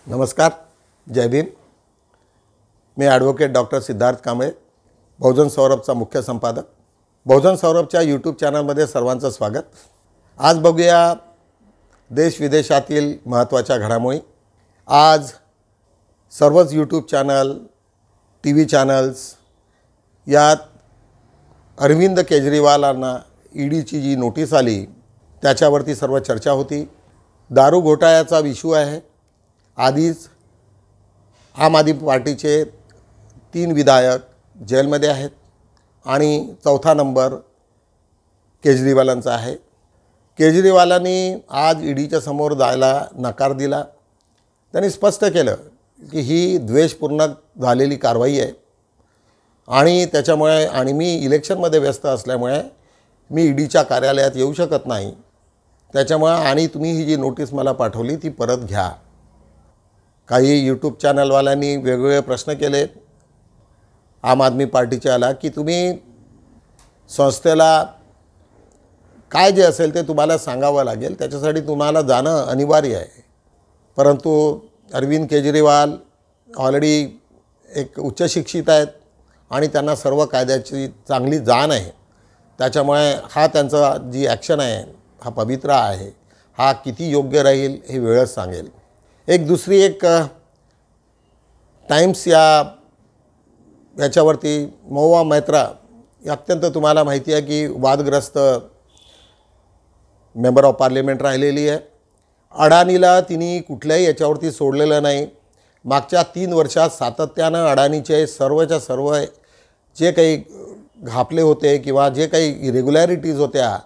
नमस्कार, जय भीम। मी advocate doctor Siddharth Kamble, बहुजन सौरभचा मुख्य संपादक। बहुजन सौरभच्या यूट्यूब चॅनलमध्ये सर्वांचं स्वागत। आज बघूया देश विदेशातील महत्त्वाच्या घडामोडी। आज सर्वच YouTube channel, T V channels यात अरविंद केजरीवालांना ईडीची जी नोटीस आली त्याच्यावरती सर्व चर्चा होती। दारू घोटाळ्याचा इश्यू आहे। आधीच आम आदमी पार्टीचे 3 विधायक जेलमध्ये आहेत आणि चौथा नंबर केजरीवालांचा आहे। केजरीवालांनी आज ईडीच्या समोर जायला नकार दिला। त्यांनी स्पष्ट केलं की ही द्वेषपूर्ण झालेली कारवाई आहे आणि त्याच्यामुळे आणि मी इलेक्शनमध्ये व्यस्त असल्यामुळे मी ईडीच्या कार्यालयात येऊ शकत नाही। त्याच्यामुळे आणि तुम्ही ही जी नोटीस मला पाठवली ती परत घ्या। काही यूट्यूब चॅनलवाल्यांनी वेगवेगळे प्रश्न केले आम आदमी पार्टीच्याला की तुम्ही संस्थेला काय जे असेल ते तुम्हाला सांगावं लागेल, त्याच्यासाठी तुम्हाला जाणं अनिवार्य आहे। परंतु अरविंद केजरीवाल ऑलरेडी एक उच्च शिक्षित आहेत आणि त्यांना सर्व कायद्याची चांगली जाण आहे। त्याच्यामुळे हा त्यांचा जी ॲक्शन आहे हा पवित्र आहे। हा किती योग्य राहील हे वेळच सांगेल। दुसरी टाइम्स याच्यावरती महुआ मैत्रा अत्यंत तुम्हाला माहिती आहे की वादग्रस्त मेंबर ऑफ पार्लिमेंट राहिलेली आहे। अडानीला तिने कुठल्याही याच्यावरती सोडलेलं नाही। मागच्या 3 वर्षात सातत्यानं अडानीचे सर्वच्या सर्व जे काही घापले होते किंवा जे काही इरेग्युलॅरिटीज होत्या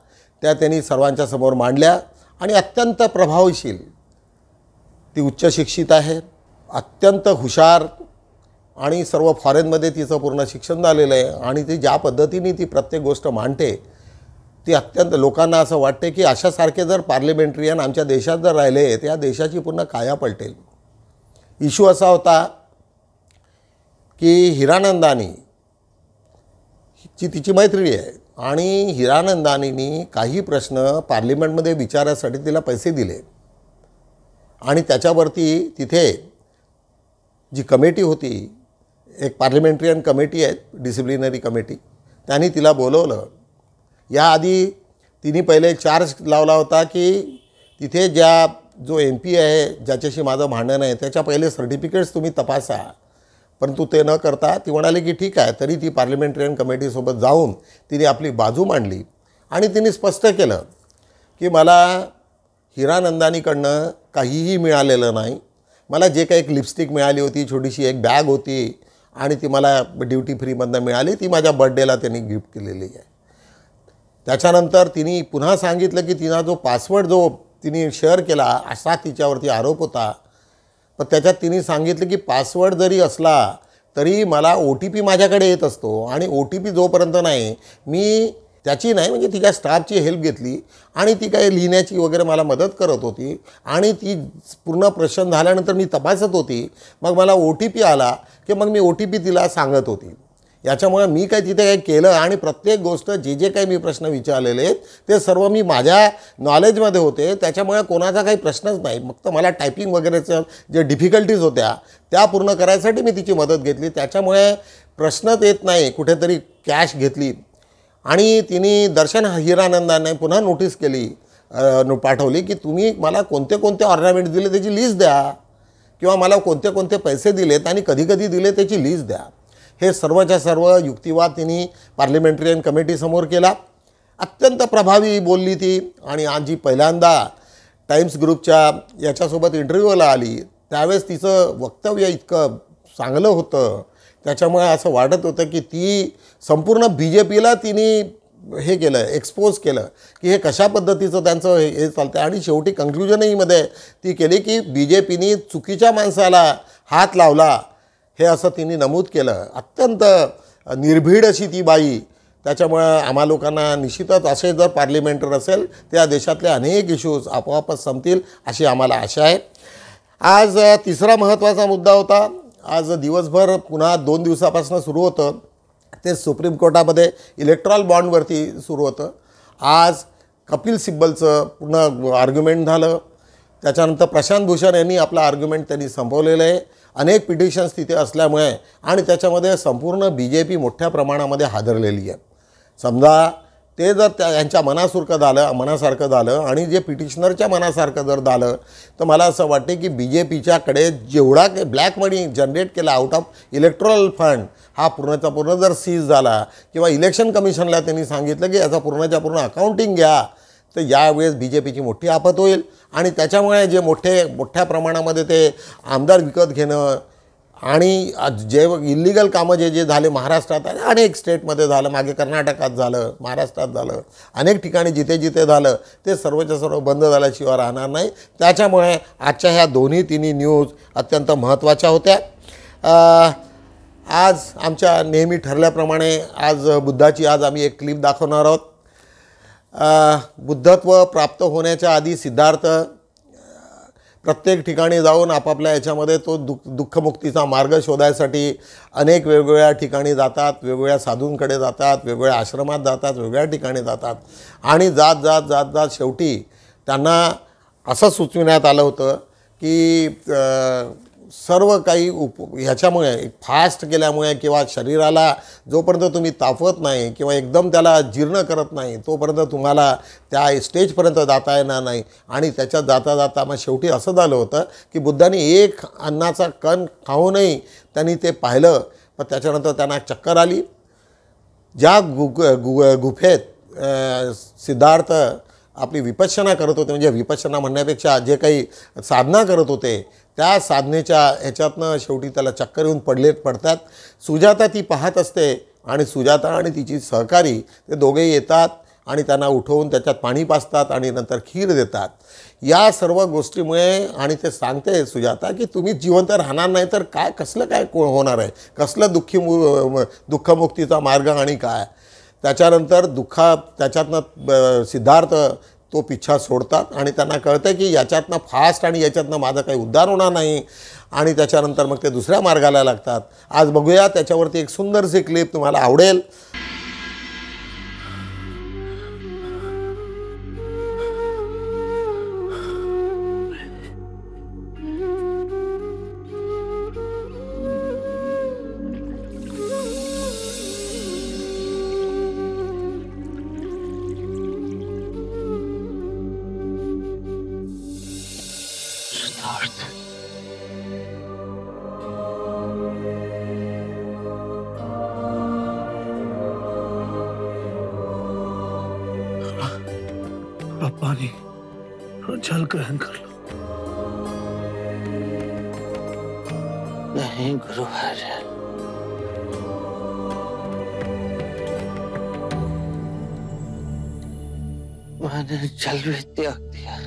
त्या त्यांनी सर्वांच्या समोर मांडल्या आणि अत्यंत प्रभावशील ती उच्च शिक्षित आहे, अत्यंत हुशार आणि सर्व फॉरेनमध्ये तिचं पूर्ण शिक्षण झालेलं आहे आणि ती ज्या पद्धतीने ती प्रत्येक गोष्ट मांडते ती अत्यंत लोकांना असं वाटते की अशासारखे जर पार्लिमेंटरियन आमच्या देशात जर राहिले तर या देशाची पूर्ण काया पलटेल। इश्यू असा होता की हिरानंदानी जी तिची मैत्रिणी आहे आणि हिरानंदानीनी काही प्रश्न पार्लिमेंटमध्ये विचारासाठी तिला पैसे दिले आणि त्याच्यावरती तिथे जी कमिटी होती, एक पार्लिमेंटरियन कमिटी आहे डिसिप्लिनरी कमिटी, त्यांनी तिला बोलवलं। याआधी तिने पहिले चार्ज लावला होता की तिथे जो MP आहे ज्याच्याशी माझं भांडण आहे त्याच्या पहिले सर्टिफिकेट्स तुम्ही तपासा, परंतु ते न करता ती म्हणाली की ठीक आहे। तरी ती पार्लिमेंटरियन कमिटीसोबत जाऊन तिने आपली बाजू मांडली आणि तिने स्पष्ट केलं की मला हिरानंदानीकडनं काहीही मिळालेलं नाही। मला जे काही एक लिपस्टिक मिळाली होती, छोटीशी एक बॅग होती आणि ती मला ड्युटी फ्रीमधनं मिळाली, ती माझ्या बर्थडेला त्यांनी गिफ्ट केलेली आहे। त्याच्यानंतर तिने पुन्हा सांगितलं की तिना जो पासवर्ड जो तिने शेअर केला असा तिच्यावरती आरोप होता, पण त्याच्यात तिने सांगितलं की पासवर्ड जरी असला तरी मला OTP माझ्याकडे येत असतो आणि OTP जोपर्यंत नाही मी त्याची नाही म्हणजे तिच्या स्टाफची हेल्प घेतली आणि ती काय लिहिण्याची वगैरे मला मदत करत होती आणि ती पूर्ण प्रश्न झाल्यानंतर मी तपासत होती। मग मला OTP आला की मग मी OTP तिला सांगत होती। याच्यामुळे मी काय तिथे काय केलं आणि प्रत्येक गोष्ट जे काही मी प्रश्न विचारलेले आहेत ते सर्व मी माझ्या नॉलेजमध्ये होते। त्याच्यामुळे कोणाचा काही प्रश्नच नाही। फक्त मला टायपिंग वगैरेचं जे डिफिकल्टीज होत्या त्या पूर्ण करायसाठी मी तिची मदत घेतली। त्याच्यामुळे प्रश्नच येत नाही। कुठेतरी कॅश घेतली आणि तिने दर्शन हिरानंदाने पुन्हा नोटीस केली पाठवली की तुम्ही मला कोणते कोणते ऑर्नामेंट दिले त्याची लिस्ट द्या किंवा मला कोणते कोणते पैसे दिलेत आणि कधी कधी दिले त्याची लिस्ट द्या। हे सर्वच्या सर्व युक्तिवाद तिने पार्लिमेंटरियन कमिटीसमोर केला। अत्यंत प्रभावी बोलली ती आणि आज जी पहिल्यांदा टाइम्स ग्रुपच्या याच्यासोबत इंटरव्ह्यूला आली त्यावेळेस तिचं वक्तव्य इतकं चांगलं होतं, त्याच्यामुळे असं वाटत होतं की ती संपूर्ण BJPला तिने हे केलं, एक्सपोज केलं की हे कशा पद्धतीचं त्यांचं हे चालतं आणि शेवटी कन्क्लुजनही मध्ये ती केली की BJPनी चुकीच्या माणसाला हात लावला हे असं तिने नमूद केलं। अत्यंत निर्भीड अशी ती बाई। त्याच्यामुळे आम्हा लोकांना निश्चितच असे जर पार्लिमेंटर असेल तर या देशातले अनेक इश्यूज आपोआपच संपतील अशी आम्हाला आशा आहे। आज तिसरा महत्त्वाचा मुद्दा होता। आज दिवसभर पुन्हा 2 दिवसापासून सुरू होतं ते सुप्रीम कोर्टामध्ये इलेक्ट्रॉल बॉन्डवरती सुरू होतं। आज कपिल सिब्बलचं पुन्हा आर्ग्युमेंट झालं। त्याच्यानंतर प्रशांत भूषण यांनी आपला आर्ग्युमेंट त्यांनी संपवलेलं आहे. अनेक पिटिशन्स तिथे असल्यामुळे आणि त्याच्यामध्ये संपूर्ण BJP मोठ्या प्रमाणामध्ये हादरलेली आहे. समजा ते जर यांच्या मनासारखं झालं आणि जे पिटिशनरच्या मनासारखं जर झालं तर मला असं वाटते की BJPच्याकडे जेवढा काही ब्लॅक मनी जनरेट केला आउट ऑफ इलेक्ट्रॉल फंड हा पूर्णचा पूर्ण जर सीज झाला किंवा इलेक्शन कमिशनला त्यांनी सांगितलं की याचा पूर्णच्या पूर्ण अकाउंटिंग घ्या, तर यावेळेस BJPची मोठी आपत होईल. आणि त्याच्यामुळे जे मोठ्या प्रमाणामध्ये ते आमदार विकत घेणं आणि जे इल्लिगल कामं जे झाले महाराष्ट्रात आणि अनेक स्टेटमध्ये झालं, मागे कर्नाटकात झालं, महाराष्ट्रात झालं, अनेक ठिकाणी जिथे झालं ते सर्वच्या सर्व बंद झाल्याशिवाय राहणार नाही. त्याच्यामुळे आजच्या ह्या तिन्ही न्यूज अत्यंत महत्त्वाच्या होत्या. आज आमच्या नेहमी ठरल्याप्रमाणे आज आम्ही एक क्लिप दाखवणार आहोत. बुद्धत्व प्राप्त होण्याच्या आधी सिद्धार्थ प्रत्येक ठिकाणी जाऊन आपापल्या याच्यामध्ये तो दुःखमुक्तीचा मार्ग शोधायसाठी अनेक वेगवेगळ्या ठिकाणी जातात, वेगवेगळ्या साधूंकडे जातात, वेगवेगळ्या आश्रमात जातात, वेगवेगळ्या ठिकाणी जातात आणि जात शेवटी त्यांना असं सुचविण्यात आलं होतं की सर्व काही ह्याच्यामुळे फास्ट केल्यामुळे किंवा शरीराला जोपर्यंत तुम्ही तापवत नाही किंवा एकदम त्याला जीर्ण करत नाही तोपर्यंत तुम्हाला त्या स्टेजपर्यंत जाता येणार नाही. आणि त्याच्यात जाता मग शेवटी असं झालं होतं की बुद्धांनी एक अन्नाचा कण खाऊनही त्यांनी ते पाहिलं, पण त्याच्यानंतर त्यांना चक्कर आली. ज्या गुफेत सिद्धार्थ आपली विपश्यना करत होते, म्हणजे विपश्यना म्हणण्यापेक्षा जे काही साधना करत होते त्या साधनेच्या ह्याच्यातनं शेवटी त्याला चक्कर येऊन पडतात. सुजाता ती पाहत असते आणि सुजाता आणि तिची सहकारी ते दोघेही येतात आणि त्यांना उठवून त्याच्यात पाणी पाजतात आणि नंतर खीर देतात. या सर्व गोष्टीमुळे आणि ते सांगते सुजाता की तुम्ही जिवंत राहणार नाही तर कसलं काय होणार आहे, कसलं दुःखमुक्तीचा मार्ग आणि काय. त्याच्यानंतर त्याच्यातनं सिद्धार्थ तो पिच्छा सोडतात आणि त्यांना कळतं की याच्यातनं फास्ट आणि याच्यातनं माझं काही उद्धार होणार नाही आणि त्याच्यानंतर मग ते दुसऱ्या मार्गाला लागतात. आज बघूया त्याच्यावरती एक सुंदरशी क्लिप तुम्हाला आवडेल. पानी जल ग्रहण कर लो. नहीं गुरुवर, मैंने जल भी त्याग दिया.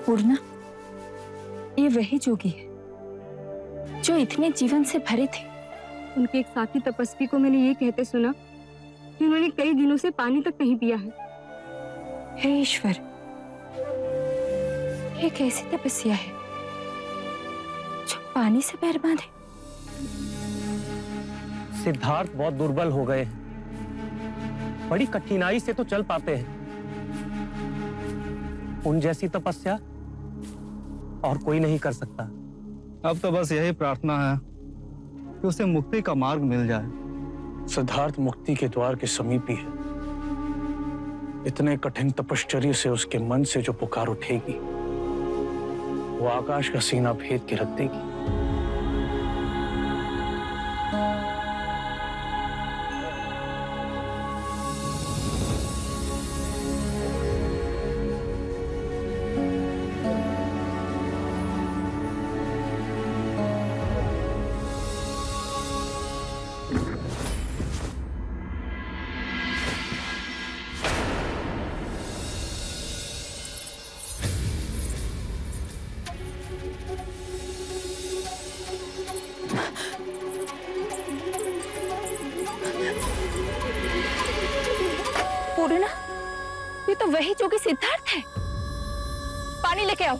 पूर्णा, ये वही जोगी है जो इतने जीवन से भरे थे. उनके एक साथी तपस्वी को मैंने ये कहते सुना कि उन्होंने कई दिनों से पानी तक नहीं पिया है. हे ईश्वर, ये कैसी तपस्या है जो पानी से पैर बांधे. सिद्धार्थ बहुत दुर्बल हो गए, बड़ी कठिनाई से तो चल पाते हैं. उन जैसी तपस्या और कोई नहीं कर सकता. अब तो बस यही प्रार्थना है कि उसे मुक्ति का मार्ग मिल जाए. सिद्धार्थ मुक्ति के द्वार के समीप ही है. इतने कठिन तपश्चर्या से उसके मन से जो पुकार उठेगी वो आकाश का सीना भेद के रख देगी. तो वही जोगी सिद्धार्थ है। पानी लेके आओ।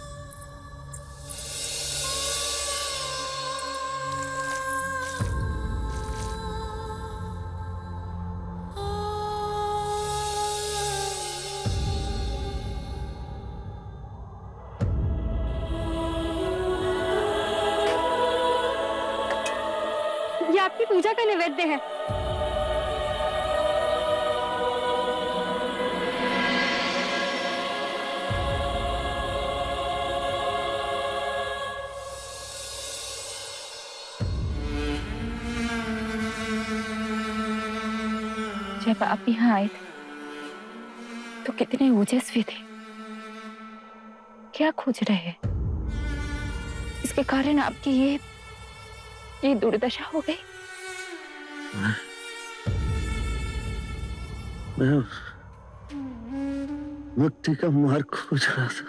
ये आपकी पूजा का नैवेद्य है। जब आप यहाँ आए थे तो कितने ओजस्वी थे। क्या खोज रहे हैं? इसके कारण आपकी ये दुर्दशा हो गई। मैं मुक्ति का मार्ग खोज रहा था।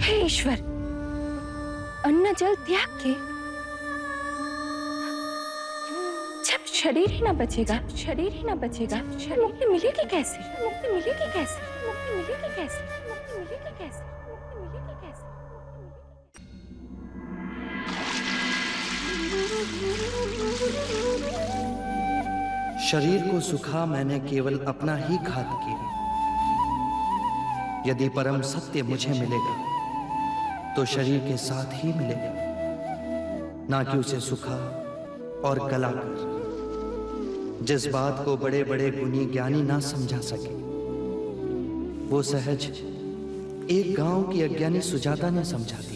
हे ईश्वर, अन्न जल त्याग के जब शरीर ही ना बचेगा, मुक्ति मिलेगी कैसे? मुक्ति मिलेगी कैसे? मुक्ति मिलेगी कैसे? मुक्ति मिलेगी कैसे? मुक्ति मिलेगी कैसे? शरीर को सुखा मैंने केवल अपना ही घात किया। यदि परम सत्य मुझे मिलेगा तो शरीर के साथ ही मिलेगा, ना कि उसे सुखा और गलाकर। जिस बात को बड़े बड़े गुणी ज्ञानी ना समझा सके, वो सहज एक गांव की अज्ञानी सुजाता ने समझा दिया।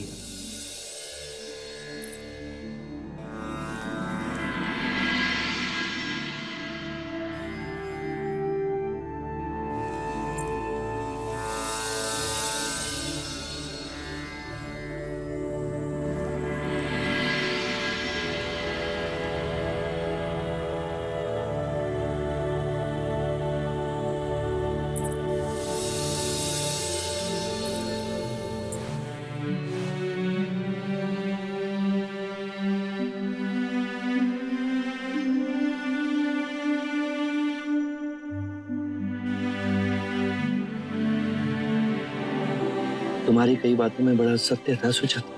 तुम्हारी कई बातों में बड़ा सत्य था सुजाता।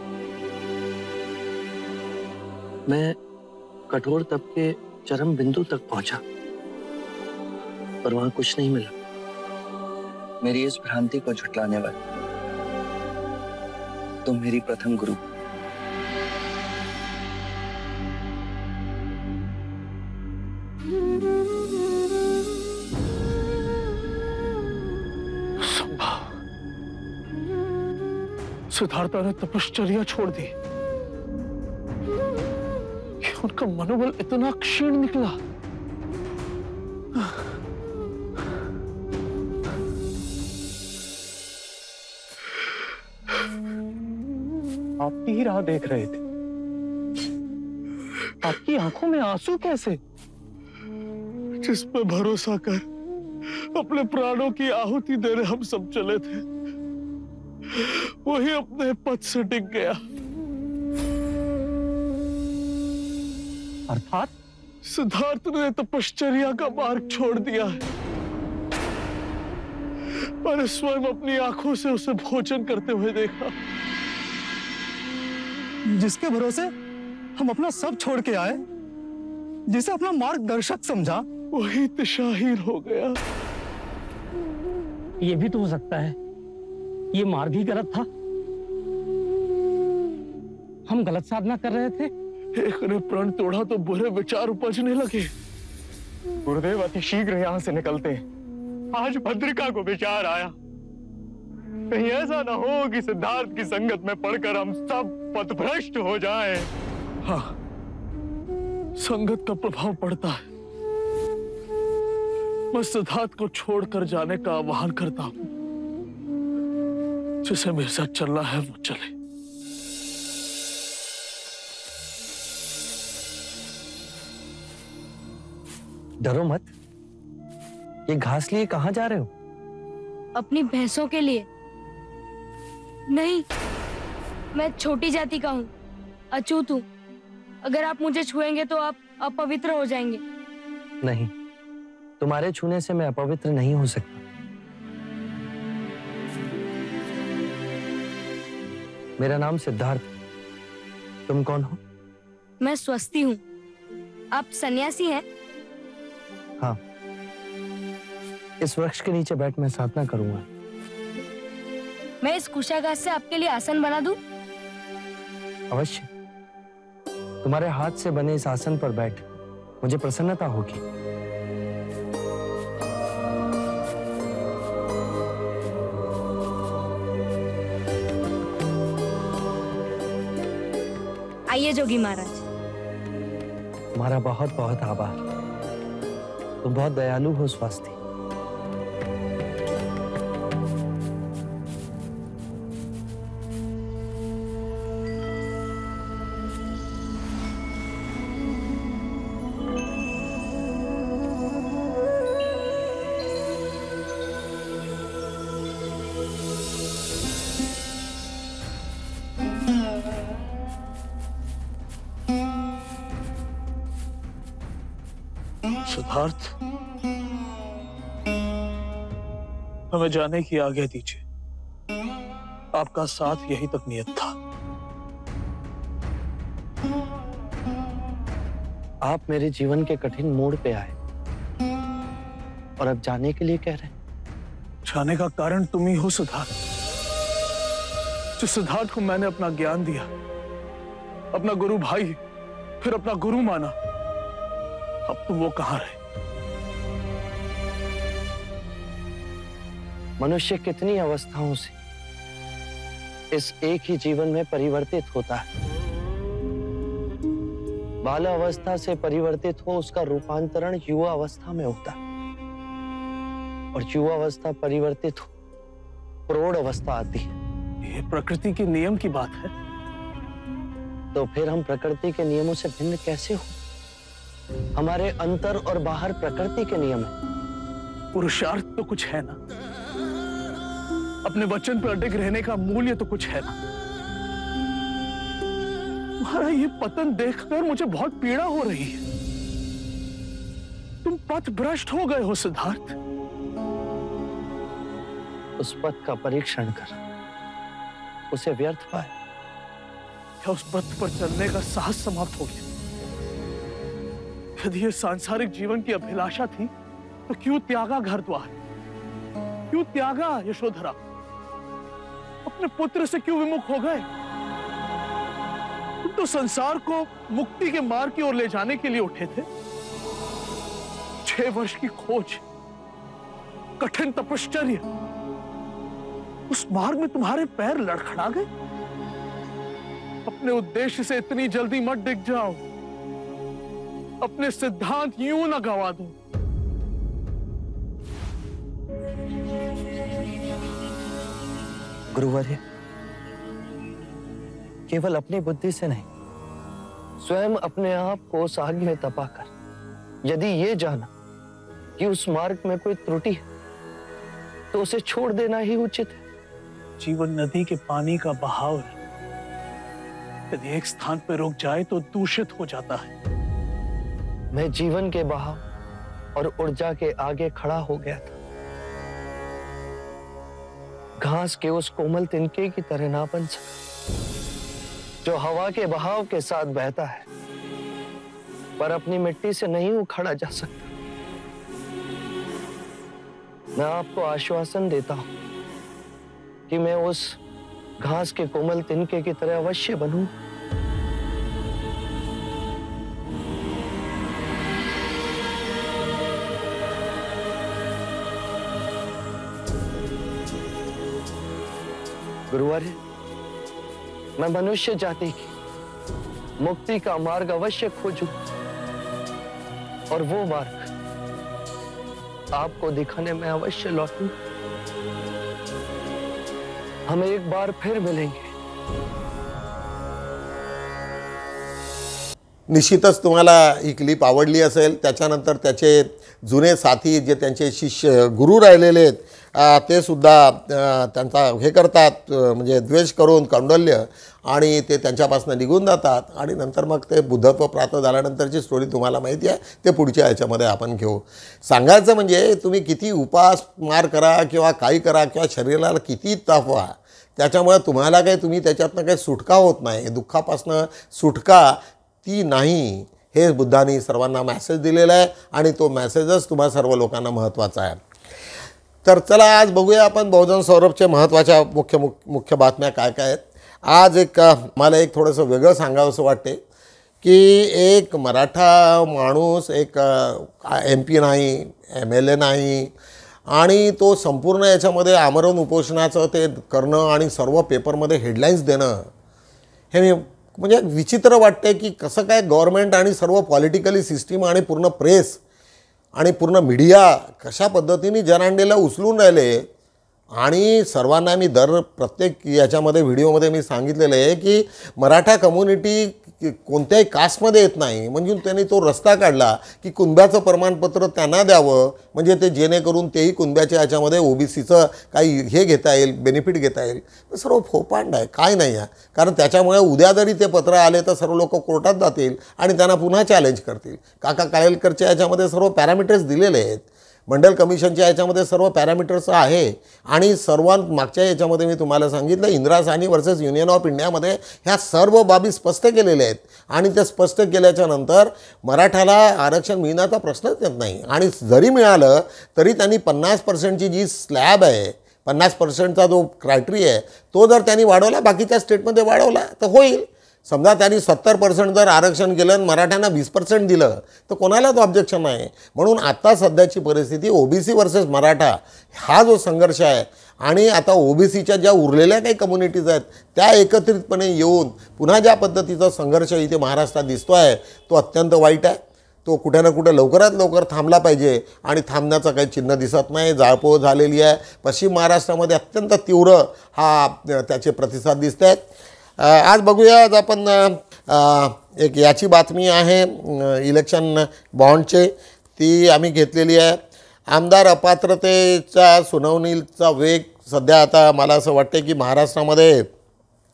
मैं कठोर तप के चरम बिंदु तक पहुंचा, पर वहां कुछ नहीं मिला। मेरी इस भ्रांति को झुठलाने वाली तुम मेरी प्रथम गुरु। सिद्धार्थ ने तपश्चर्या छोड़ दी कि उनका मनोबल इतना क्षीण निकला। आपकी ही राह देख रहे थे, आपकी आंखों में आंसू कैसे? जिस पर भरोसा कर अपने प्राणों की आहुति देने हम सब चले थे, वही अपने पद से टिक गया। अर्थात सिद्धार्थ ने तपश्चर्या का मार्ग छोड़ दिया है। मैंने स्वयं अपनी आंखों से उसे भोजन करते हुए देखा। जिसके भरोसे हम अपना सब छोड़ के आए, जिसे अपना मार्गदर्शक समझा, वही दिशाहीन हो गया। ये भी तो हो सकता है ये मार्ग ही गलत था। हम गलत साधना कर रहे थे। एक ने प्रण तोड़ा तो बुरे विचार उपजने लगे। गुरुदेव अति शीघ्र यहाँ से निकलते हैं। आज भद्रिका को विचार आया, कहीं ऐसा ना हो कि सिद्धार्थ की संगत में पड़कर हम सब पथभ्रष्ट हो जाएं। हाँ, संगत का प्रभाव पड़ता है। मैं सिद्धार्थ को छोड़कर जाने का आह्वान करता हूं। जिसे मेरे साथ चलना है वो चले। डरो मत। ये घास लिए कहाँ जा रहे हो? अपनी भैंसों के लिए नहीं, मैं छोटी जाति का हूँ, अछूत हूँ। अगर आप मुझे छुएंगे तो आप अपवित्र हो जाएंगे। नहीं, तुम्हारे छूने से मैं अपवित्र नहीं हो सकता। मेरा नाम सिद्धार्थ है। तुम कौन हो? मैं स्वस्ति हूँ। आप सन्यासी हैं? हाँ, इस वृक्ष के नीचे बैठ मैं साधना करूंगा। मैं इस कुशागार से आपके लिए आसन बना दूं? अवश्य। तुम्हारे हाथ से बने इस आसन पर बैठ मुझे प्रसन्नता होगी। आइए जोगी महाराज। तुम्हारा बहुत बहुत आभार। तुम बहुत दयालु हो स्वस्ति। सिद्धार्थ, हमें जाने की आज्ञा दीजिए। आपका साथ यही तक नियत था। आप मेरे जीवन के कठिन मोड़ पे आए और अब जाने के लिए कह रहे हैं। जाने का कारण तुम ही हो सिद्धार्थ। जिस सिद्धार्थ को मैंने अपना ज्ञान दिया, अपना गुरु भाई, फिर अपना गुरु माना, अब तुम वो कहां रहे? मनुष्य कितनी अवस्थाओं से इस एक ही जीवन में परिवर्तित होता है। बाल अवस्था से परिवर्तित हो उसका रूपांतरण युवा अवस्था में होता है, और युवा अवस्था परिवर्तित हो प्रौढ़ अवस्था आती है। ये प्रकृति के नियम की बात है। तो फिर हम प्रकृति के नियमों से भिन्न कैसे हो? हमारे अंतर और बाहर प्रकृति के नियम है। पुरुषार्थ तो कुछ है ना, अपने वचन पर अडिग रहने का मूल्य तो कुछ है ना। तुम्हारा ये पतन देखकर मुझे बहुत पीड़ा हो रही है। तुम पथ भ्रष्ट हो गए हो सिद्धार्थ। उस पथ का परीक्षण कर उसे व्यर्थ पाए। क्या उस पथ पर चलने का साहस समाप्त हो गया? यदि ये सांसारिक जीवन की अभिलाषा थी तो क्यों त्यागा घर द्वार, क्यों त्यागा यशोधरा, अपने पुत्र से क्यों विमुख हो गए? तुम तो संसार को मुक्ति के मार्ग की ओर ले जाने के लिए उठे थे। 6 वर्ष की खोज, कठिन तपश्चर्या, उस मार्ग में तुम्हारे पैर लड़खड़ा गए। अपने उद्देश्य से इतनी जल्दी मत डिग जाओ। अपने सिद्धांत यूं ना गवा दो। गुरुवर्य, केवल अपनी बुद्धि से नहीं, स्वयं अपने आप को उस आग में तपाकर यदि ये जाना कि उस मार्ग में कोई त्रुटि है तो उसे छोड़ देना ही उचित है। जीवन नदी के पानी का बहाव है। यदि एक स्थान पर रुक जाए तो दूषित हो जाता है। मैं जीवन के बहाव और ऊर्जा के आगे खड़ा हो गया था। घास के उस कोमल तिनके की तरह ना बन सका जो हवा के बहाव के साथ बहता है पर अपनी मिट्टी से नहीं उखड़ा जा सकता। मैं आपको आश्वासन देता हूं कि मैं उस घास के कोमल तिनके की तरह अवश्य बनूं। गुरुवर्य, मैं मनुष्य जाति की मुक्ति का मार्ग अवश्य खोजूं और वो मार्ग आपको दिखाने में अवश्य लौटूं। हम एक बार फिर मिलेंगे। निश्चितच तुम्हाला ही क्लिप आवडली असेल। त्याच्यानंतर त्याचे जुने साथी जे त्यांचे शिष्य गुरु राहिलेले आहेत ते सुद्धा त्यांचा हे करतात, म्हणजे द्वेष करून कौंडल्य, आणि ते त्यांच्यापासून निघून जातात आणि नंतर मग ते बुद्धत्व प्राप्त झाल्यानंतरची स्टोरी तुम्हाला माहिती आहे, ते पुढच्या ह्याच्यामध्ये आपण घेऊ। सांगायचं म्हणजे तुम्ही किती उपास मार करा किंवा काही करा किंवा शरीराला किती तापवा, त्याच्यामुळे तुम्हाला काही तुम्ही त्याच्यातनं काही सुटका होत नाही, दुःखापासनं सुटका ती नाही, हे बुद्धांनी सर्वांना मॅसेज दिलेला आहे आणि तो मॅसेजच तुम्हा सर्व लोकांना महत्त्वाचा आहे. तर चला आज बघूया आपण बहुजन सौरभच्या महत्त्वाच्या मुख्य बातम्या काय काय आहेत. आज मला एक थोडंसं वेगळं सांगावंसं वाटते की एक मराठा माणूस एक MP नाही, MLA नाही आणि तो संपूर्ण याच्यामध्ये आमरण उपोषणाचं ते करणं आणि सर्व पेपरमध्ये हेडलाईन्स देणं, हे मी म्हणजे विचित्र वाटते की कसं काय गव्हर्नमेंट आणि सर्व पॉलिटिकली सिस्टीम आणि पूर्ण प्रेस आणि पूर्ण मीडिया कशा पद्धतीने जरांडेला उचलून राहिले. आणि सर्वांना मी प्रत्येक याच्यामध्ये व्हिडिओमध्ये मी सांगितलेलं आहे की मराठा कम्युनिटी कोणत्याही कास्टमध्ये येत नाही, म्हणजे त्यांनी तो रस्ता काढला की कुणब्याचं प्रमाणपत्र त्यांना द्यावं, म्हणजे ते जेणेकरून तेही कुणब्याच्या याच्यामध्ये OBCचं काही हे घेता येईल, बेनिफिट घेता येईल. तर सर्व फोपांड आहे, काय नाही आहे. कारण त्याच्यामुळे उद्या जरी ते पत्र आले तर सर्व लोक कोर्टात जातील आणि त्यांना पुन्हा चॅलेंज करतील. काका काळेलकरच्या याच्यामध्ये सर्व पॅरामीटर्स दिलेले आहेत, मंडल कमिशनच्या याच्यामध्ये सर्व पॅरामीटर्स आहे आणि सर्वांत मागच्या याच्यामध्ये मी तुम्हाला सांगितलं Indira Sahni versus union of इंडियामध्ये ह्या सर्व बाबी स्पष्ट केलेल्या आहेत आणि ते स्पष्ट केल्याच्या नंतर मराठाला आरक्षण मिळण्याचा प्रश्नच येत नाही. आणि जरी मिळालं तरी त्यांनी 50% जी स्लॅब आहे, 50%चा जो क्रायटेरिया आहे तो जर त्यांनी वाढवला, बाकीच्या स्टेटमध्ये वाढवला तर होईल. समजा त्यांनी 70% जर आरक्षण केलं आणि मराठ्यांना 20% दिलं तर कोणालाच ऑब्जेक्शन नाही. म्हणून आता सध्याची परिस्थिती OBC वर्सेस मराठा हा जो संघर्ष आहे आणि आता OBCच्या ज्या उरलेल्या काही कम्युनिटीज आहेत त्या एकत्रितपणे येऊन पुन्हा ज्या पद्धतीचा संघर्ष इथे महाराष्ट्रात दिसतो आहे तो अत्यंत वाईट आहे. तो कुठे ना कुठे लवकरात लवकर थांबला पाहिजे आणि थांबण्याचं काही चिन्ह दिसत नाही. जाळपोळ झालेली आहे. पश्चिम महाराष्ट्रामध्ये अत्यंत तीव्र त्याचे प्रतिसाद दिसत आहेत. आज बघूया, आज आपण एक याची बातमी आहे इलेक्शन बॉन्डचे, ती आम्ही घेतलेली आहे. आमदार अपात्रतेच्या सुनावणीचा वेग सध्या आता मला असं वाटते की महाराष्ट्रामध्ये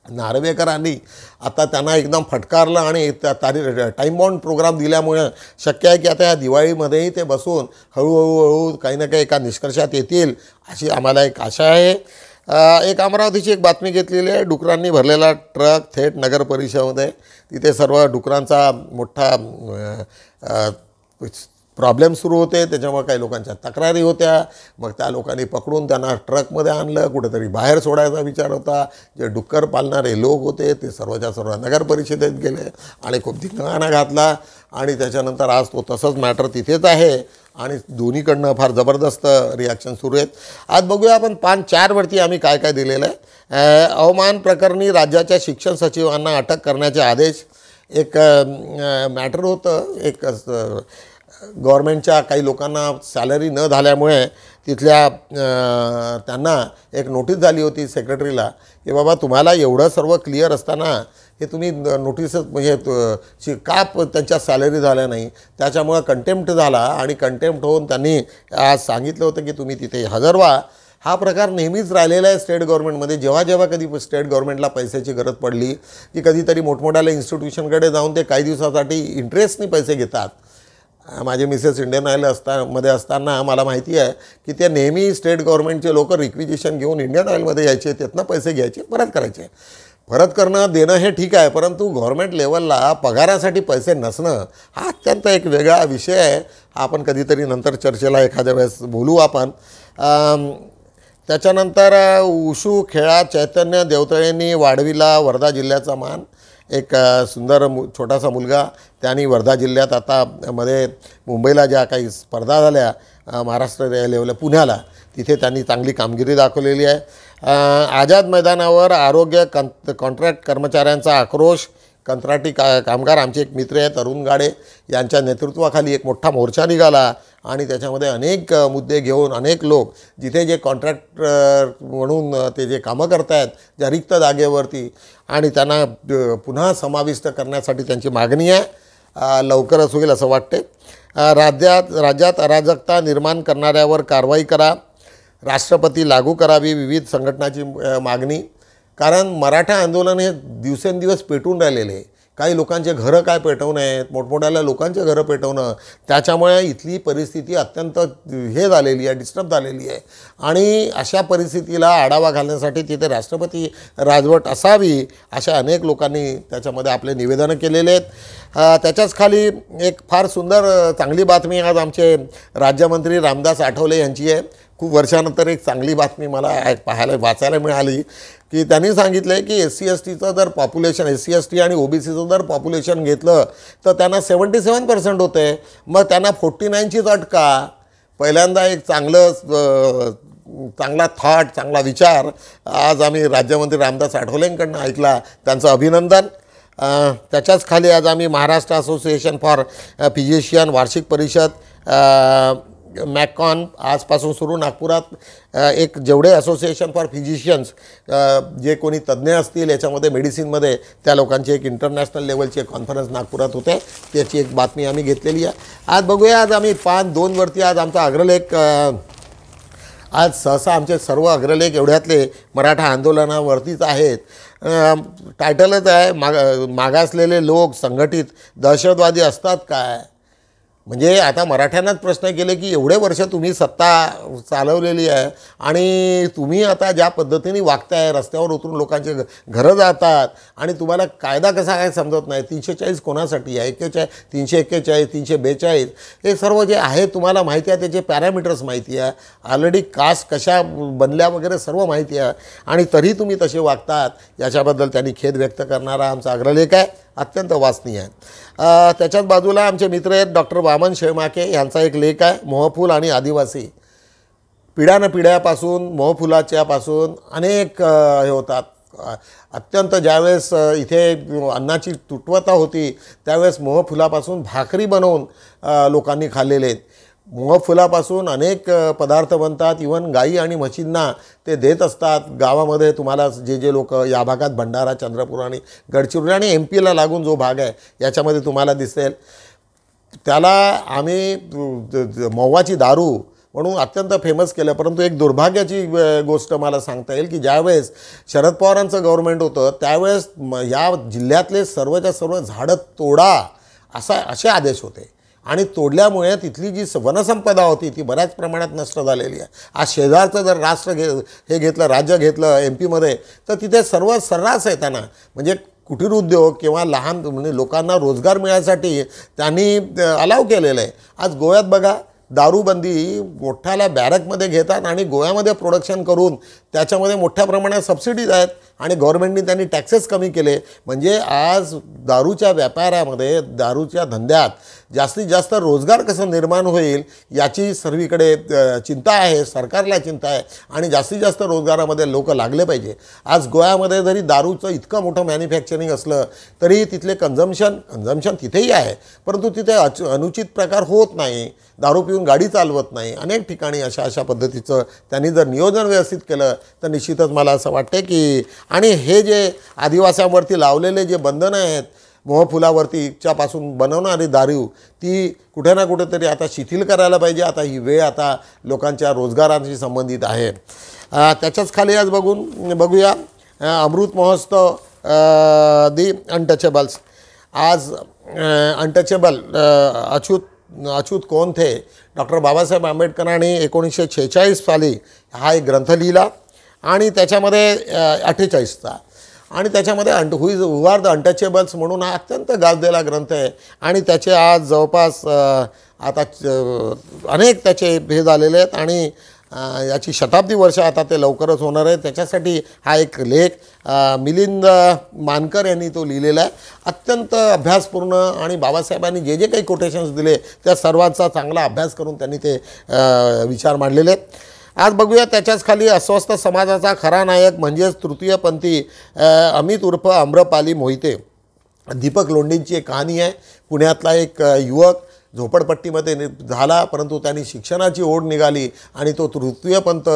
नार्वेकरांनी आता त्यांना एकदम फटकारलं आणि टाईम बाउंड प्रोग्राम दिल्यामुळे शक्य आहे की आता या दिवाळीमध्येही ते बसून हळूहळू काही ना काही एका निष्कर्षात येतील अशी आम्हाला एक आशा आहे. एक अमरावतीची एक बातमी घेतलेली आहे. डुकरांनी भरलेला ट्रक थेट नगर परिषदेमध्ये, तिथे सर्व डुकरांचा मोठा प्रॉब्लेम सुरू होते. त्याच्यामुळे काही लोकांच्या तक्रारी होत्या. मग त्या लोकांनी पकडून त्यांना ट्रकमध्ये आणलं, कुठेतरी बाहेर सोडायचा विचार होता. जे डुक्कर पालणारे लोक होते ते सर्वच्या सर्व नगर परिषदेत गेले आणि खूप धिंगाणा घातला आणि त्याच्यानंतर आज तो तसंच मॅटर तिथेच आहे आणि दोन्हीकडनं फार जबरदस्त रिॲक्शन सुरू आहेत. आज बघूया आपण 5-4 वरती आम्ही काय काय दिलेलं आहे. अवमान प्रकरणी राज्याच्या शिक्षण सचिवांना अटक करण्याचे आदेश. एक मॅटर होतं, एक गव्हर्मेंटच्या काही लोकांना सॅलरी न झाल्यामुळे तिथल्या त्यांना एक नोटीस झाली होती सेक्रेटरीला की बाबा तुम्हाला एवढं सर्व क्लिअर असताना हे तुम्ही नोटीसच म्हणजे का त्यांच्या सॅलरी झाल्या नाही. त्याच्यामुळं कंटेम्प्ट झाला आणि कंटेम्प्ट होऊन त्यांनी आज सांगितलं होतं की तुम्ही तिथे हजर व्हा. हा प्रकार नेहमीच राहिलेला आहे स्टेट गव्हर्नमेंटमध्ये. जेव्हा कधी स्टेट गव्हर्नमेंटला पैशाची गरज पडली की कधीतरी मोठमोठ्या इन्स्टिट्यूशनकडे जाऊन ते काही दिवसासाठी इंटरेस्टनी पैसे घेतात. माझे मिसेस इंडियन ऑइल मध्ये असताना मला माहिती आहे की ते नेहमी स्टेट गव्हर्नमेंटचे लोक रिक्विजिशन घेऊन इंडियन ऑइलमध्ये यायचे, त्यातनं पैसे घ्यायचे, परत करायचे. परत करणं देणं हे ठीक आहे, परंतु गव्हर्नमेंट लेवलला पगारासाठी पैसे नसणं हा अत्यंत एक वेगळा विषय आहे. आपण कधीतरी नंतर चर्चेला एखाद्या वेळेस बोलू आपण. त्याच्यानंतर उशू खेळात चैतन्य देवतळेंनी वाढविला वर्धा जिल्ह्याचा मान. एक सुंदर छोटासा मुलगा त्यांनी वर्धा जिल्ह्यात आता मध्ये मुंबईला ज्या काही स्पर्धा झाल्या महाराष्ट्र लेवलला पुण्याला, तिथे त्यांनी चांगली कामगिरी दाखवलेली आहे. आझाद मैदानावर आरोग्य कॉन्ट्रॅक्ट कर्मचाऱ्यांचा आक्रोश. कंत्राटी कामगार आमचे एक मित्र आहेत अरुण गाडे यांच्या नेतृत्वाखाली एक मोठा मोर्चा निघाला आणि त्याच्यामध्ये अनेक मुद्दे घेऊन अनेक लोक जिथे जे कॉन्ट्रॅक्टर म्हणून ते जे कामं करत आहेत ज्या रिक्त जागेवरती आणि त्यांना पुन्हा समाविष्ट करण्यासाठी त्यांची मागणी आहे. लवकरच होईल असं वाटते. राज्यात अराजकता निर्माण करणाऱ्यावर कारवाई करा. राष्ट्रपती लागू करावी विविध संघटनाची मागणी. कारण मराठा आंदोलन हे दिवसेंदिवस पेटून राहिलेले. काही लोकांचे घरं काय पेटवणं आहेत, मोठमोठ्याल्या लोकांचे घरं पेटवणं, त्याच्यामुळे इथली परिस्थिती अत्यंत हे झालेली आहे, डिस्टर्ब झालेली आहे. आणि अशा परिस्थितीला आढावा घालण्यासाठी तिथे राष्ट्रपती राजवट असावी अशा अनेक लोकांनी त्याच्यामध्ये आपले निवेदनं केलेले आहेत. त्याच्याच खाली एक फार सुंदर चांगली बातमी आज आमचे राज्यमंत्री रामदास आठवले यांची आहे. खूप वर्षानंतर एक चांगली बातमी मला वाचायला मिळाली की त्यांनी सांगितलं आहे की SC/STचं जर पॉप्युलेशन SC/ST आणि OBCचं जर पॉप्युलेशन घेतलं तर त्यांना 77% होतं आहे. मग त्यांना 49चीच अट का? पहिल्यांदा एक चांगला थॉट, चांगला विचार आज आम्ही राज्यमंत्री रामदास आठवलेंकडनं ऐकला. त्यांचं अभिनंदन. त्याच्याच खाली आज आम्ही महाराष्ट्र असोसिएशन फॉर फिजिशियन वार्षिक परिषद मॅकॉन आजपासून सुरू नागपुरात एक जेवढे असोसिएशन फॉर फिजिशियन्स जे कोणी तज्ज्ञ असतील याच्यामध्ये मेडिसिनमध्ये त्या लोकांची एक इंटरनॅशनल लेवलची एक कॉन्फरन्स नागपुरात होते. त्याची एक बातमी आम्ही घेतलेली आहे. आज बघूया, आज आम्ही 5-2 आज आमचा अग्रलेख आज सहसा आमचे सर्व अग्रलेख एवढ्यातले मराठा आंदोलनावरतीच आहेत. टायटलच आहे मागासलेले लोक संघटित दहशतवादी असतात काय? म्हणजे आता मराठ्यांनाच प्रश्न केले की एवढे वर्ष तुम्ही सत्ता चालवलेली आहे आणि तुम्ही आता ज्या पद्धतीने वागताय, रस्त्यावर उतरून लोकांचे घरं जातात आणि तुम्हाला कायदा कसा काय समजत नाही. 340 कोणासाठी आहे, 341, 342 हे सर्व जे आहे तुम्हाला माहिती आहे, त्याचे पॅरामीटर्स माहिती आहे, ऑलरेडी कास्ट कशा बनल्या वगैरे सर्व माहिती आहे आणि तरी तुम्ही तसे वागतात याच्याबद्दल त्यांनी खेद व्यक्त करणारा आमचा अग्रलेख आहे. अत्यंत वाचनीय आहे. त्याच्याच बाजूला आमचे मित्र आहेत डॉक्टर वामन शेळमाके यांचा एक लेख आहे मोहफूल आणि आदिवासी. पिढ्यानपिढ्यापासून मोहफुलाच्यापासून अनेक हे होतात. अत्यंत ज्यावेळेस इथे अन्नाची तुटवता होती त्यावेळेस मोहफुलापासून भाकरी बनवून लोकांनी खाल्लेले आहेत. मोहफुलापासून अनेक पदार्थ बनतात. इव्हन गाई आणि म्हशींना ते देत असतात. गावामध्ये तुम्हाला जे लोक या भागात भंडारा, चंद्रपूर आणि गडचिरोली आणि MP ला लागून जो भाग आहे याच्यामध्ये तुम्हाला दिसेल, त्याला आम्ही महुवाची दारू म्हणून अत्यंत फेमस केलं. परंतु एक दुर्भाग्याची गोष्ट मला सांगता येईल की ज्यावेळेस शरद पवारांचं गव्हर्नमेंट होतं त्यावेळेस या जिल्ह्यातले सर्वच्या सर्व झाडं तोडा असे आदेश होते आणि तोडल्यामुळे तिथली जी वनसंपदा होती ती बऱ्याच प्रमाणात नष्ट झालेली आहे. आज शेजारचं जर राज्य घेतलं MP तर तिथे सर्व सर्रास आहे. त्यांना म्हणजे कुटीर उद्योग किंवा लहान म्हणजे लोकांना रोजगार मिळण्यासाठी त्यांनी अलाव केलेलं आहे. आज गोव्यात बघा, दारूबंदी मोठ्याला बॅरकमध्ये घेतात आणि गोव्यामध्ये प्रोडक्शन करून त्याच्यामध्ये मोठ्या प्रमाणात सबसिडीज आहेत आणि गव्हर्नमेंटनी त्यांनी टॅक्सेस कमी केले. म्हणजे आज दारूच्या व्यापारामध्ये, दारूच्या धंद्यात जास्तीत जास्त रोजगार कसं निर्माण होईल याची सर्वीकडे चिंता आहे, सरकारला चिंता आहे आणि जास्तीत जास्त रोजगारामध्ये लोक लागले पाहिजे. आज गोव्यामध्ये जरी दारूचं इतकं मोठं मॅन्युफॅक्चरिंग असलं तरी तिथले कन्झम्शन तिथेही आहे, परंतु तिथे अनुचित प्रकार होत नाही. दारू पिऊन गाडी चालवत नाही. अनेक ठिकाणी अशा पद्धतीचं त्यांनी जर नियोजन व्यवस्थित केलं तर निश्चितच मला असं वाटते की आणि हे जे आदिवासींवरती लावलेले जे बंधनं आहेत मोहफुलावरतीच्यापासून बनवणारी दारू ती कुठे ना कुठेतरी आता शिथिल करायला पाहिजे. आता ही वेळ आता लोकांच्या रोजगारांशी संबंधित आहे. त्याच्याच खाली आज बघूया अमृत महोत्सव दी अनटचेबल्स. आज अनटचेबल अच्युत कोंथे डॉक्टर बाबासाहेब आंबेडकरांनी 1946 साली हा एक ग्रंथ लिहिला आणि त्याच्यामध्ये 48चा आणि त्याच्यामध्ये हू आर द अनटचेबल्स म्हणून हा अत्यंत गाजलेला ग्रंथ आहे आणि त्याचे आज जवळपास आता अनेक त्याचे हे झालेले आहेत आणि याची शताब्दी वर्ष आता ते लवकरच होणार आहे. त्याच्यासाठी हा एक लेख मिलिंद मानकर यांनी तो लिहिलेला आहे. अत्यंत अभ्यासपूर्ण आणि बाबासाहेबांनी जे काही कोटेशन्स दिले त्या सर्वांचा चांगला अभ्यास करून त्यांनी ते विचार मांडलेले आहेत. आज बघूया त्याच्याच खाली अस्वस्थ समाजाचा खरा नायक म्हणजेच तृतीयपंथी अमित उर्फ आम्रपाली मोहिते. दीपक लोंढेंची एक कहाणी आहे. पुण्यातला एक युवक झोपडपट्टीमध्ये झाला, परंतु त्यांनी शिक्षणाची ओढ निघाली आणि तो तृतीयपंथ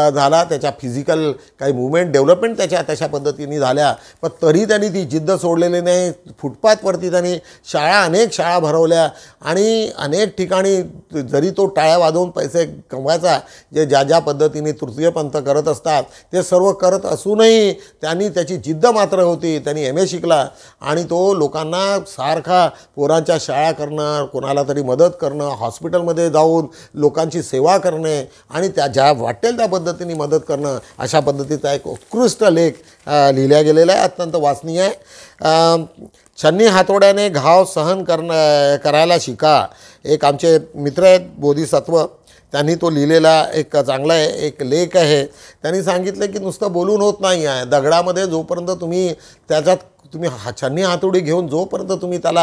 झाला. त्याच्या फिजिकल काही मुवमेंट डेव्हलपमेंट त्याच्या तशा पद्धतीने झाल्या, पण तरी त्यांनी ती जिद्द सोडलेली नाही. फुटपाथवरती त्यांनी अनेक शाळा भरवल्या आणि अनेक ठिकाणी जरी तो टाळ्या वाजवून पैसे कमवायचा, जे ज्या पद्धतीने तृतीयपंथ करत असतात ते सर्व करत असूनही त्यांनी त्याची जिद्द मात्र होती. त्यांनी MA शिकला आणि तो लोकांना सारखा पोरांच्या शाळा करणं, कोणाला तरी मदत करणं, हॉस्पिटलमध्ये जाऊन लोकांची सेवा करणे आणि त्या ज्या वाटेल त्या पद्धतीने मदत करणं, अशा पद्धतीचा एक उत्कृष्ट लेख लिहिला गेलेला आहे, अत्यंत वाचनीय आहे. छन्नी हातोड्याने घाव सहन करायला शिका. एक आमचे मित्र आहेत बोधिसत्व, त्यांनी तो लिहिलेला एक चांगला एक लेख आहे. त्यांनी सांगितलं की नुसतं बोलून होत नाही आहे. दगडामध्ये जोपर्यंत तुम्ही त्याच्यात छन्नी हातोडी घेऊन जोपर्यंत तुम्ही त्याला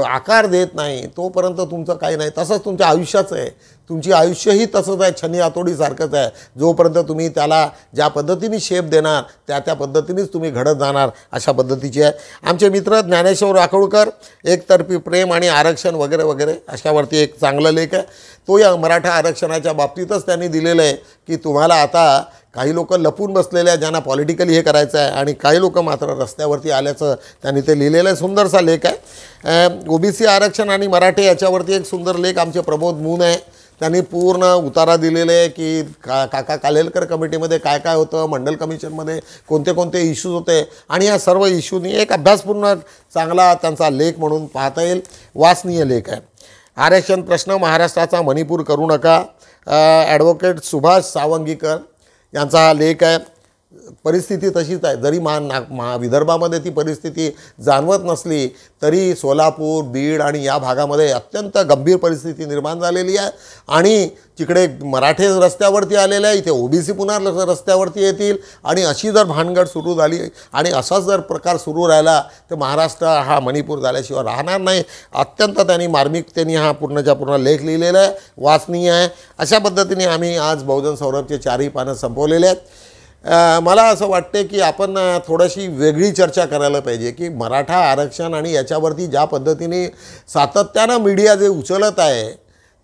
आकार देत नाही तोपर्यंत तुमचं काही नाही. तसंच तुमच्या आयुष्याचं आहे. तुमची आयुष्यही तसंच आहे, छन्नी हातोडीसारखंच आहे. जोपर्यंत तुम्ही त्याला ज्या पद्धतीने शेप देणार त्या पद्धतीनेच तुम्ही घडत जाणार, अशा पद्धतीची आहे. आमचे मित्र ज्ञानेश्वर राखोळकर एकतर्फी प्रेम आणि आरक्षण वगैरे वगैरे अशावरती एक चांगला लेख आहे. तो या मराठा आरक्षणाच्या बाबतीतच त्यांनी दिलेलं आहे की तुम्हाला आता काही लोक लपून बसलेले आहेत ज्यांना पॉलिटिकली हे करायचं आहे आणि काही लोक मात्र रस्त्यावरती आल्याचं त्यांनी ते लिहिलेलं आहे. सुंदरसा लेख आहे. OBC आरक्षण आणि मराठे याच्यावरती एक सुंदर लेख आमचे प्रमोद मून आहे. त्यांनी पूर्ण उतारा दिलेले आहे की काका कालेलकर कमिटीमध्ये काय काय होतं, मंडल कमिशनमध्ये कोणते कोणते इश्यूज होते आणि या सर्व इश्यूनी एक अभ्यासपूर्ण चांगला त्यांचा लेख म्हणून पाहता येईल. वाचनीय लेख आहे. आरक्षण प्रश्न महाराष्ट्राचा मणिपूर करू नका. ॲडव्होकेट सुभाष सावंगीकर यांचा हा लेख आहे. परिस्थिती तशीच आहे. जरी विदर्भामध्ये ती परिस्थिती जाणवत नसली तरी सोलापूर, बीड आणि या भागामध्ये अत्यंत गंभीर परिस्थिती निर्माण झालेली आहे आणि तिकडे मराठे रस्त्यावरती आलेले आहे, इथे OBC पुन्हा रस्त्यावरती येतील आणि अशी जर भानगड सुरू झाली आणि असाच जर प्रकार सुरू राहिला तर महाराष्ट्र हा मणिपूर झाल्याशिवाय राहणार नाही. अत्यंत त्यांनी मार्मिकतेने हा पूर्णच्या पूर्ण लेख लिहिलेला आहे, वाचनीय आहे. अशा पद्धतीने आम्ही आज बहुजन सौरभचे 4ही पानं संपवलेले आहेत. मला असं वाटते की आपण थोडीशी वेगळी चर्चा करायला पाहिजे की मराठा आरक्षण आणि याच्यावरती ज्या पद्धतीने सातत्यानं मीडिया जे उचलत आहे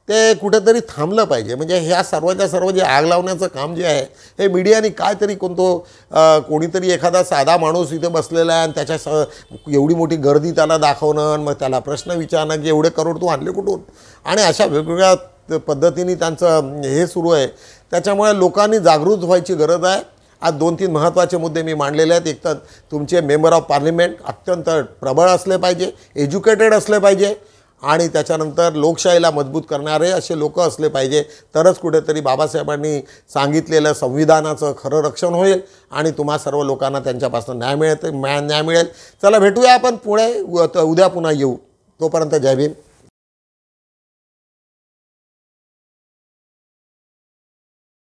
ते कुठेतरी थांबलं पाहिजे. म्हणजे ह्या सर्वच्या सर्व जे आग लावण्याचं काम जे आहे हे मीडियाने काहीतरी कोणीतरी एखादा साधा माणूस इथे बसलेला आहे आणि त्याच्या एवढी मोठी गर्दी त्याला दाखवणं, मग त्याला प्रश्न विचारणं की एवढे करोड तू आणले कुठून, आणि अशा वेगवेगळ्या पद्धतीने त्यांचं हे सुरू आहे. त्याच्यामुळे लोकांनी जागृत व्हायची गरज आहे. आज 2-3 महत्त्वाचे मुद्दे मी मांडलेले आहेत. एक तर तुमचे मेंबर ऑफ पार्लिमेंट अत्यंत प्रबळ असले पाहिजे, एज्युकेटेड असले पाहिजे आणि त्याच्यानंतर लोकशाहीला मजबूत करणारे असे लोक असले पाहिजे. तरच कुठेतरी बाबासाहेबांनी सांगितलेलं संविधानाचं खरं रक्षण होईल आणि तुम्हा सर्व लोकांना त्यांच्यापासून न्याय मिळेल. चला भेटूया आपण पुढे, उद्या पुन्हा येऊ. तोपर्यंत जय भीम.